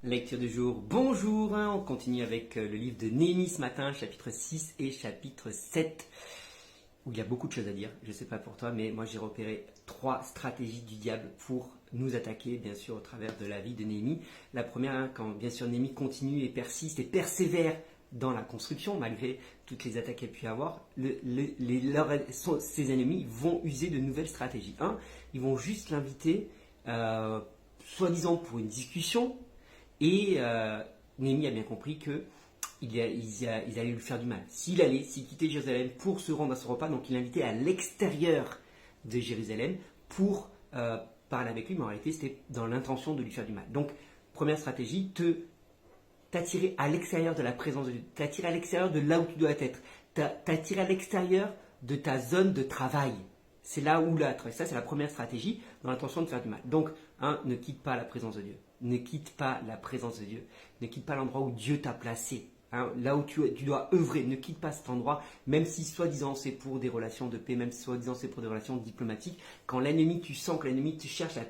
Lecture du jour, bonjour, on continue avec le livre de Néhémie ce matin, chapitre 6 et chapitre 7, où il y a beaucoup de choses à dire. Je ne sais pas pour toi, mais moi j'ai repéré 3 stratégies du diable pour nous attaquer, bien sûr, au travers de la vie de Néhémie. La première, quand bien sûr Néhémie continue et persiste et persévère dans la construction, malgré toutes les attaques qu'elle a pu avoir, ses ennemis vont user de nouvelles stratégies. Ils vont juste l'inviter, soi-disant pour une discussion, et Néhémie a bien compris qu'ils allaient lui faire du mal. S'il quittait Jérusalem pour se rendre à ce repas, donc il l'invitait à l'extérieur de Jérusalem pour parler avec lui, mais en réalité c'était dans l'intention de lui faire du mal. Donc, première stratégie, t'attirer à l'extérieur de la présence de Dieu, t'attirer à l'extérieur de là où tu dois être, t'attirer à l'extérieur de ta zone de travail. C'est là où ça c'est la première stratégie dans l'intention de faire du mal. Donc, ne quitte pas la présence de Dieu. Ne quitte pas la présence de Dieu. Ne quitte pas l'endroit où Dieu t'a placé. Là où tu dois œuvrer. Ne quitte pas cet endroit, même si soi-disant c'est pour des relations de paix, même si soi-disant c'est pour des relations diplomatiques. Quand l'ennemi, tu sens que l'ennemi te cherche à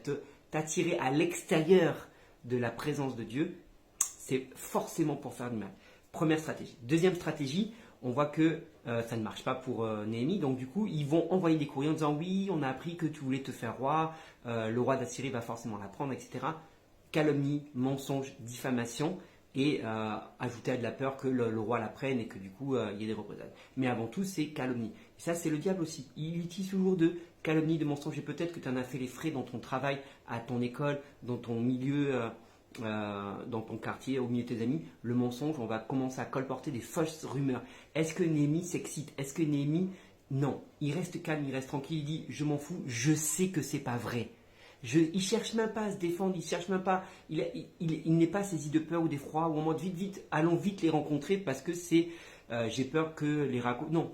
t'attirer à l'extérieur de la présence de Dieu, c'est forcément pour faire du mal. Première stratégie. Deuxième stratégie, on voit que ça ne marche pas pour Néhémie. Donc du coup, ils vont envoyer des courriers en disant « Oui, on a appris que tu voulais te faire roi, le roi d'Assyrie va forcément l'apprendre, etc. » Calomnie, mensonge, diffamation et ajouter à de la peur que le roi l'apprenne et que du coup il y ait des représailles. Mais avant tout, c'est calomnie. Et ça, c'est le diable aussi. Il utilise toujours de calomnie, de mensonge. Et peut-être que tu en as fait les frais dans ton travail, à ton école, dans ton milieu, dans ton quartier, au milieu de tes amis. Le mensonge, on va commencer à colporter des fausses rumeurs. Est-ce que Néhémie s'excite? Est-ce que Néhémie... Non. Il reste calme, il reste tranquille. Il dit, je m'en fous, je sais que c'est pas vrai. Il ne cherche même pas à se défendre, il cherche même pas, il n'est pas saisi de peur ou d'effroi, ou en mode vite, allons vite les rencontrer parce que j'ai peur que les raconter. Non,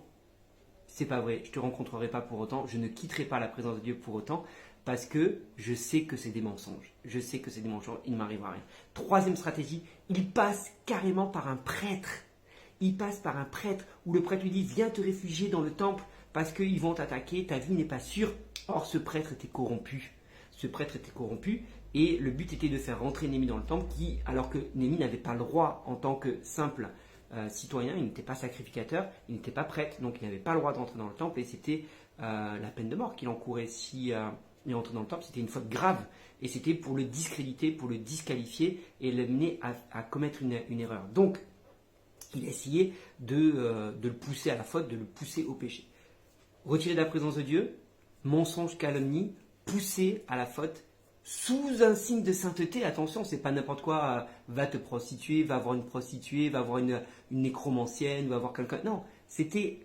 c'est pas vrai, je ne te rencontrerai pas pour autant, je ne quitterai pas la présence de Dieu pour autant, parce que je sais que c'est des mensonges. Je sais que c'est des mensonges, il ne m'arrivera rien. Troisième stratégie, il passe carrément par un prêtre. Il passe par un prêtre où le prêtre lui dit, viens te réfugier dans le temple parce qu'ils vont t'attaquer, ta vie n'est pas sûre. Or, ce prêtre était corrompu. Et le but était de faire rentrer Néhémie dans le temple alors que Néhémie n'avait pas le droit en tant que simple citoyen, il n'était pas sacrificateur, il n'était pas prêtre, donc il n'avait pas le droit de rentrer dans le temple et c'était la peine de mort qu'il encourait si il entrait dans le temple, c'était une faute grave et c'était pour le discréditer, pour le disqualifier et le mener à commettre une erreur. Donc il a essayé de le pousser à la faute, de le pousser au péché. Retirer de la présence de Dieu, mensonge, calomnie, poussé à la faute sous un signe de sainteté. Attention, c'est pas n'importe quoi, va te prostituer, va voir une prostituée, va voir une nécromancienne, va voir quelqu'un. Non, c'était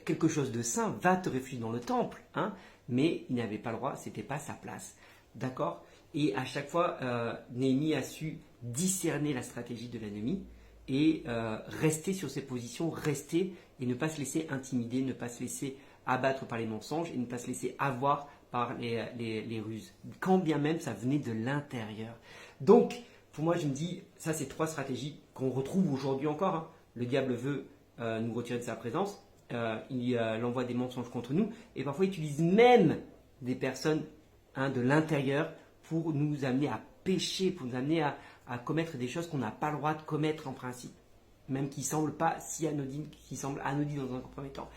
quelque chose de saint, va te réfugier dans le temple. Mais il n'avait pas le droit, c'était pas sa place. D'accord? Et à chaque fois, Néhémie a su discerner la stratégie de l'ennemi et rester sur ses positions, rester et ne pas se laisser intimider, ne pas se laisser abattre par les mensonges et ne pas se laisser avoir par les ruses, quand bien même ça venait de l'intérieur. Donc, pour moi, je me dis, ça c'est 3 stratégies qu'on retrouve aujourd'hui encore. Le diable veut nous retirer de sa présence, il envoie des mensonges contre nous, et parfois il utilise même des personnes de l'intérieur pour nous amener à pécher, pour nous amener à commettre des choses qu'on n'a pas le droit de commettre en principe, même qui ne semblent pas si anodines, qui semblent anodines dans un premier temps.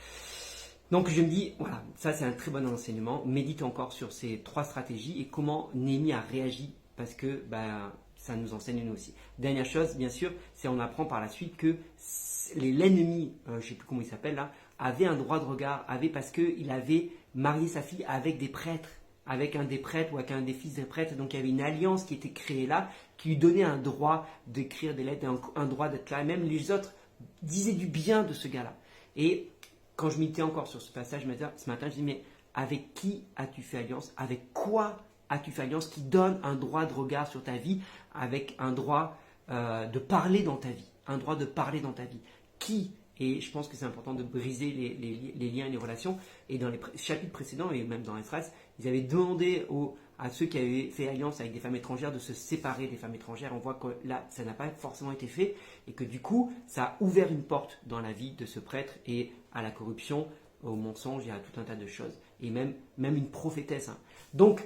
Donc je me dis, voilà, ça c'est un très bon enseignement. Médite encore sur ces 3 stratégies et comment Néhémie a réagi parce que ça nous enseigne nous aussi. Dernière chose, bien sûr, c'est on apprend par la suite que l'ennemi, je ne sais plus comment il s'appelle là, avait un droit de regard, parce qu'il avait marié sa fille avec des prêtres, avec un des prêtres ou avec un des fils des prêtres. Donc il y avait une alliance qui était créée là, qui lui donnait un droit d'écrire des lettres, un droit d'être là. Et même les autres disaient du bien de ce gars-là. Et quand je méditais encore sur ce passage ce matin, je dis mais avec qui as-tu fait alliance? Avec quoi as-tu fait alliance qui donne un droit de regard sur ta vie, avec un droit de parler dans ta vie, un droit de parler dans ta vie? Qui? Et je pense que c'est important de briser les liens et les relations. Et dans les chapitres précédents, et même dans Esdras, ils avaient demandé à ceux qui avaient fait alliance avec des femmes étrangères de se séparer des femmes étrangères. On voit que là, ça n'a pas forcément été fait et que du coup, ça a ouvert une porte dans la vie de ce prêtre et à la corruption, au mensonge et à tout un tas de choses. Et même une prophétesse. Donc,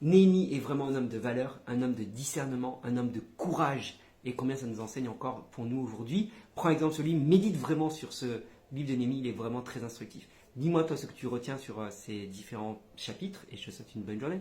Néhémie est vraiment un homme de valeur, un homme de discernement, un homme de courage. Et combien ça nous enseigne encore pour nous aujourd'hui. Prends exemple sur lui, médite vraiment sur ce livre de Néhémie, il est vraiment très instructif. Dis-moi toi ce que tu retiens sur ces différents chapitres et je te souhaite une bonne journée.